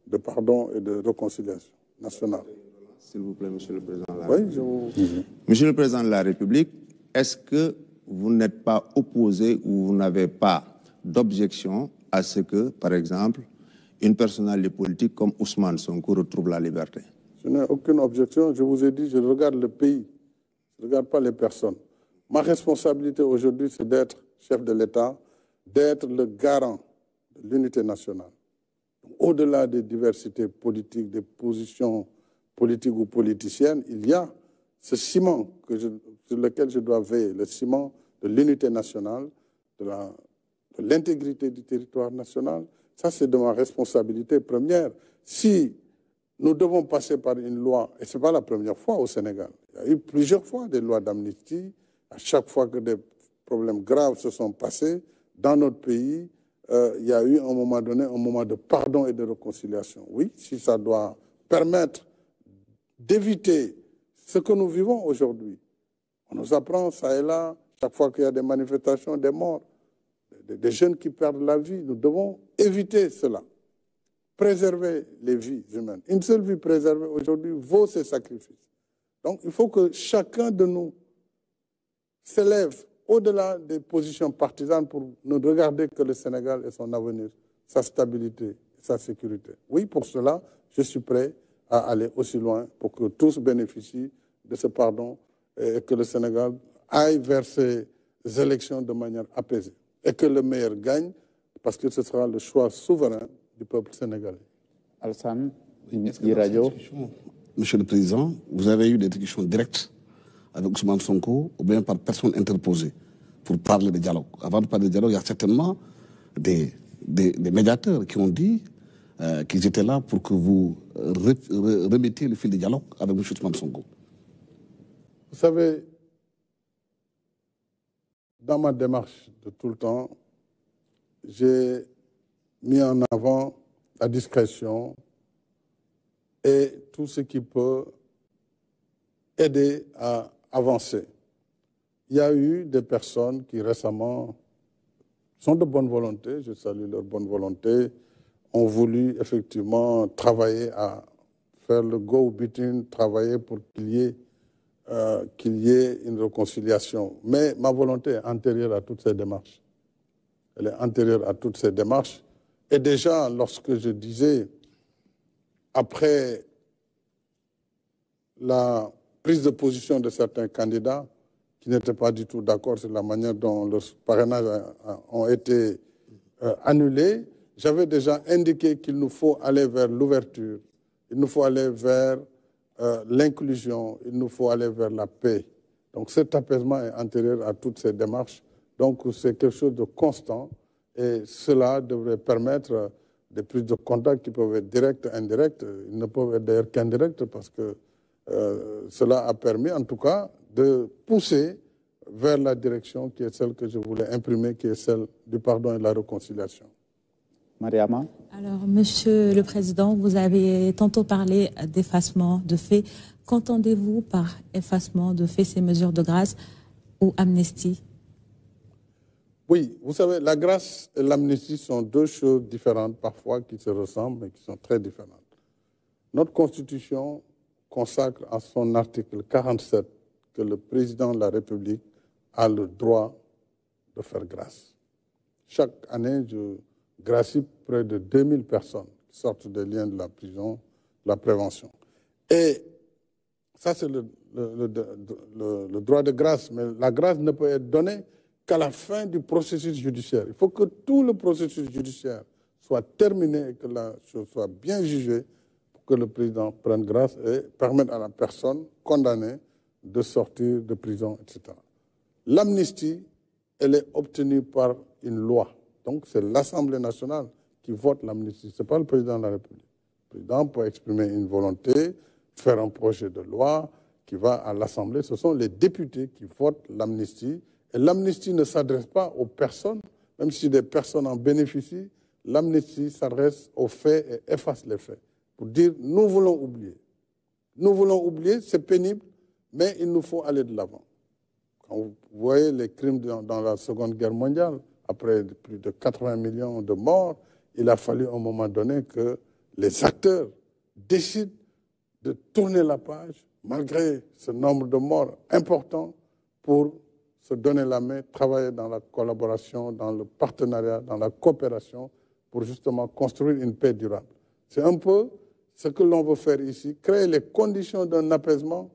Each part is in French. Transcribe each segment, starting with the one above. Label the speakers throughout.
Speaker 1: de pardon et de réconciliation nationale.
Speaker 2: S'il vous plaît, Monsieur le Président de la
Speaker 1: Oui,
Speaker 2: République. Monsieur le Président de la République, est-ce que vous n'êtes pas opposé ou vous n'avez pas d'objection à ce que, par exemple, une personnalité politique comme Ousmane Sonko retrouve la liberté?
Speaker 1: Je n'ai aucune objection. Je vous ai dit, je regarde le pays. Je ne regarde pas les personnes. Ma responsabilité aujourd'hui, c'est d'être chef de l'État, d'être le garant de l'unité nationale. Au-delà des diversités politiques, des positions politiques ou politiciennes, il y a ce ciment sur lequel je dois veiller, le ciment de l'unité nationale, de l'intégrité du territoire national. Ça, c'est de ma responsabilité première. Si nous devons passer par une loi, et ce n'est pas la première fois au Sénégal, il y a eu plusieurs fois des lois d'amnistie, à chaque fois que des problèmes graves se sont passés dans notre pays, il y a eu à un moment donné un moment de pardon et de réconciliation. Oui, si ça doit permettre d'éviter ce que nous vivons aujourd'hui. On nous apprend ça et là, chaque fois qu'il y a des manifestations, des morts, des jeunes qui perdent la vie. Nous devons éviter cela, préserver les vies humaines. Une seule vie préservée aujourd'hui vaut ses sacrifices. Donc il faut que chacun de nous s'élève au-delà des positions partisanes pour ne regarder que le Sénégal et son avenir, sa stabilité, sa sécurité. Oui, pour cela, je suis prêt à aller aussi loin pour que tous bénéficient de ce pardon et que le Sénégal aille vers ces élections de manière apaisée et que le meilleur gagne parce que ce sera le choix souverain du peuple sénégalais.
Speaker 3: Alassane,
Speaker 4: Monsieur le Président, vous avez eu des discussions directes avec Ousmane Sonko ou bien par personne interposée pour parler de dialogue. Avant de parler de dialogue, il y a certainement des médiateurs qui ont dit qu'ils étaient là pour que vous remettiez le fil du dialogue avec M. Ousmane Sonko.
Speaker 1: Vous savez, dans ma démarche de tout le temps, j'ai mis en avant la discrétion et tout ce qui peut aider à avancer. Il y a eu des personnes qui récemment sont de bonne volonté, je salue leur bonne volonté, ont voulu effectivement travailler à faire le go-between, travailler pour qu'il y ait une réconciliation. Mais ma volonté est antérieure à toutes ces démarches. Elle est antérieure à toutes ces démarches. Et déjà, lorsque je disais, après la prise de position de certains candidats qui n'étaient pas du tout d'accord sur la manière dont leurs parrainages ont été annulés, j'avais déjà indiqué qu'il nous faut aller vers l'ouverture, il nous faut aller vers l'inclusion, il nous faut aller vers la paix. Donc cet apaisement est antérieur à toutes ces démarches. Donc c'est quelque chose de constant et cela devrait permettre des prises de contact qui peuvent être directes, indirectes. Ils ne peuvent être d'ailleurs qu'indirectes parce que cela a permis en tout cas de pousser vers la direction qui est celle que je voulais imprimer, qui est celle du pardon et de la réconciliation.
Speaker 3: Mariama.
Speaker 5: Alors, Monsieur le Président, vous avez tantôt parlé d'effacement de faits. Qu'entendez-vous par effacement de faits, ces mesures de grâce ou amnistie?
Speaker 1: Oui, vous savez, la grâce et l'amnistie sont deux choses différentes, parfois qui se ressemblent, mais qui sont très différentes. Notre Constitution consacre à son article 47 que le président de la République a le droit de faire grâce. Chaque année, je gracie près de 2000 personnes qui sortent des liens de la prison, de la prévention. Et ça, c'est le droit de grâce, mais la grâce ne peut être donnée qu'à la fin du processus judiciaire. Il faut que tout le processus judiciaire soit terminé et que la chose soit bien jugée pour que le président prenne grâce et permette à la personne condamnée de sortir de prison, etc. L'amnistie, elle est obtenue par une loi. Donc, c'est l'Assemblée nationale qui vote l'amnistie. Ce n'est pas le président de la République. Le président peut exprimer une volonté, faire un projet de loi qui va à l'Assemblée. Ce sont les députés qui votent l'amnistie. Et l'amnistie ne s'adresse pas aux personnes, même si des personnes en bénéficient. L'amnistie s'adresse aux faits et efface les faits. Pour dire, nous voulons oublier. Nous voulons oublier, c'est pénible, mais il nous faut aller de l'avant. Quand vous voyez les crimes dans la Seconde Guerre mondiale, après plus de 80 millions de morts, il a fallu à un moment donné que les acteurs décident de tourner la page, malgré ce nombre de morts important, pour se donner la main, travailler dans la collaboration, dans le partenariat, dans la coopération, pour justement construire une paix durable. C'est un peu ce que l'on veut faire ici, créer les conditions d'un apaisement,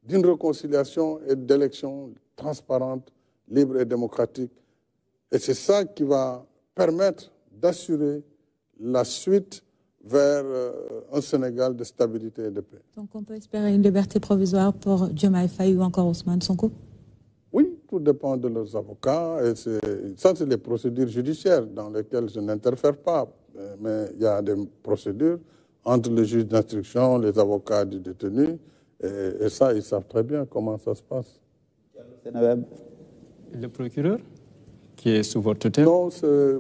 Speaker 1: d'une réconciliation et d'élections transparentes, libres et démocratiques. Et c'est ça qui va permettre d'assurer la suite vers un Sénégal de stabilité et de paix.
Speaker 5: Donc on peut espérer une liberté provisoire pour Diomaye Faye ou encore Ousmane Sonko?
Speaker 1: Oui, tout dépend de leurs avocats. Et ça, c'est les procédures judiciaires dans lesquelles je n'interfère pas. Mais il y a des procédures entre le juge d'instruction, les avocats du détenu. Et ça, ils savent très bien comment ça se passe.
Speaker 6: Le procureur qui est sous votre tutelle?
Speaker 1: Non,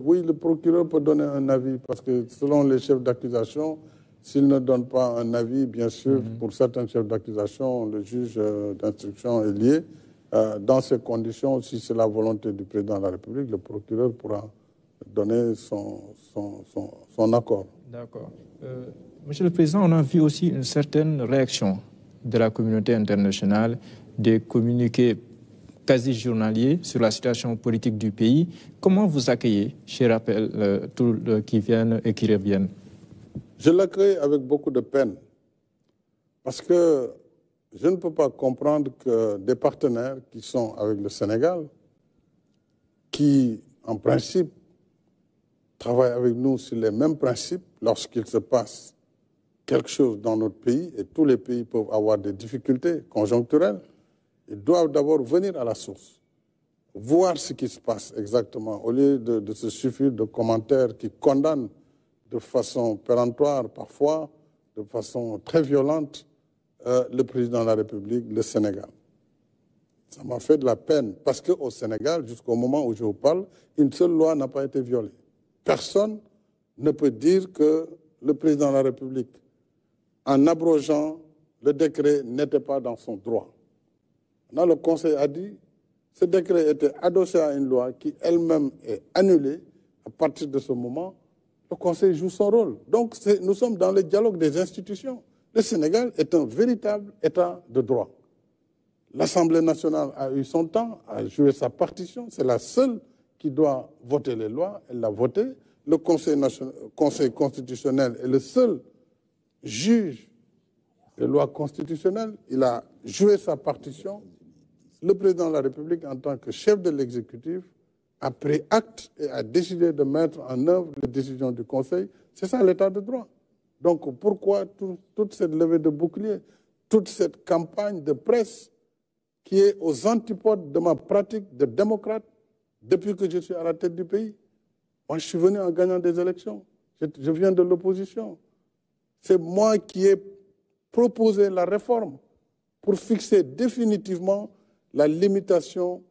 Speaker 1: oui, le procureur peut donner un avis parce que selon les chefs d'accusation, s'il ne donne pas un avis, bien sûr, pour certains chefs d'accusation, le juge d'instruction est lié. Dans ces conditions, si c'est la volonté du président de la République, le procureur pourra donner son accord.
Speaker 6: D'accord. Monsieur le Président, on a vu aussi une certaine réaction de la communauté internationale, des communiqués quasi journaliers sur la situation politique du pays. Comment vous accueillez, je rappelle, tous qui viennent et qui reviennent?
Speaker 1: Je l'accueille avec beaucoup de peine parce que je ne peux pas comprendre que des partenaires qui sont avec le Sénégal, qui en principe travaillent avec nous sur les mêmes principes, lorsqu'il se passe quelque chose dans notre pays, et tous les pays peuvent avoir des difficultés conjoncturelles, ils doivent d'abord venir à la source, voir ce qui se passe exactement, au lieu de se suffire de commentaires qui condamnent de façon péremptoire, parfois de façon très violente, le président de la République, le Sénégal. Ça m'a fait de la peine, parce qu'au Sénégal, jusqu'au moment où je vous parle, une seule loi n'a pas été violée. Personne ne peut dire que le président de la République, en abrogeant le décret, n'était pas dans son droit. Là, le Conseil a dit que ce décret était adossé à une loi qui elle-même est annulée. À partir de ce moment, le Conseil joue son rôle. Donc, nous sommes dans le dialogue des institutions. Le Sénégal est un véritable État de droit. L'Assemblée nationale a eu son temps, a joué sa partition. C'est la seule qui doit voter les lois. Elle l'a voté. Le Conseil constitutionnel est le seul juge des lois constitutionnelles. Il a joué sa partition. Le président de la République, en tant que chef de l'exécutif, a pris acte et a décidé de mettre en œuvre les décisions du Conseil. C'est ça l'état de droit. Donc pourquoi toute cette levée de bouclier, toute cette campagne de presse qui est aux antipodes de ma pratique de démocrate depuis que je suis à la tête du pays? Moi, je suis venu en gagnant des élections. Je viens de l'opposition. C'est moi qui ai proposé la réforme pour fixer définitivement la limitation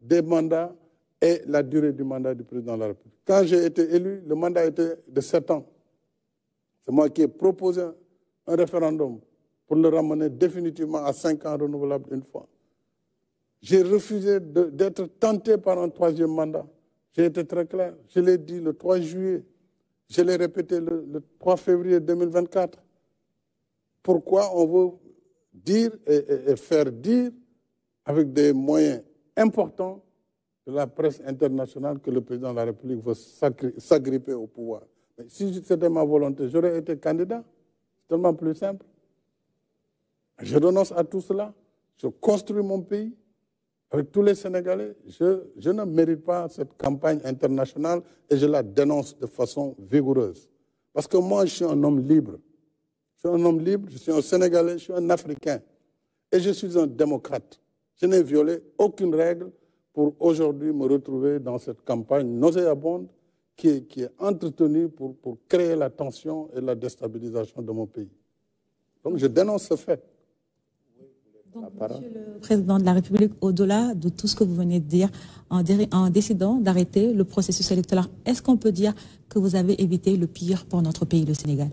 Speaker 1: des mandats et la durée du mandat du président de la République. Quand j'ai été élu, le mandat était de 7 ans. C'est moi qui ai proposé un référendum pour le ramener définitivement à 5 ans renouvelables une fois. J'ai refusé d'être tenté par un 3e mandat. J'ai été très clair. Je l'ai dit le 3 juillet. Je l'ai répété le 3 février 2024. Pourquoi on veut dire et faire dire avec des moyens importants de la presse internationale que le président de la République veut s'agripper au pouvoir? Mais si c'était ma volonté, j'aurais été candidat. C'est tellement plus simple. Je renonce à tout cela. Je construis mon pays avec tous les Sénégalais. Je ne mérite pas cette campagne internationale et je la dénonce de façon vigoureuse. Parce que moi, je suis un homme libre. Je suis un homme libre, je suis un Sénégalais, je suis un Africain. Et je suis un démocrate. Je n'ai violé aucune règle pour aujourd'hui me retrouver dans cette campagne nauséabonde qui est entretenue pour créer la tension et la déstabilisation de mon pays. Donc je dénonce ce fait.
Speaker 5: Donc, Monsieur le Président de la République, au-delà de tout ce que vous venez de dire, en décidant d'arrêter le processus électoral, est-ce qu'on peut dire que vous avez évité le pire pour notre pays, le Sénégal?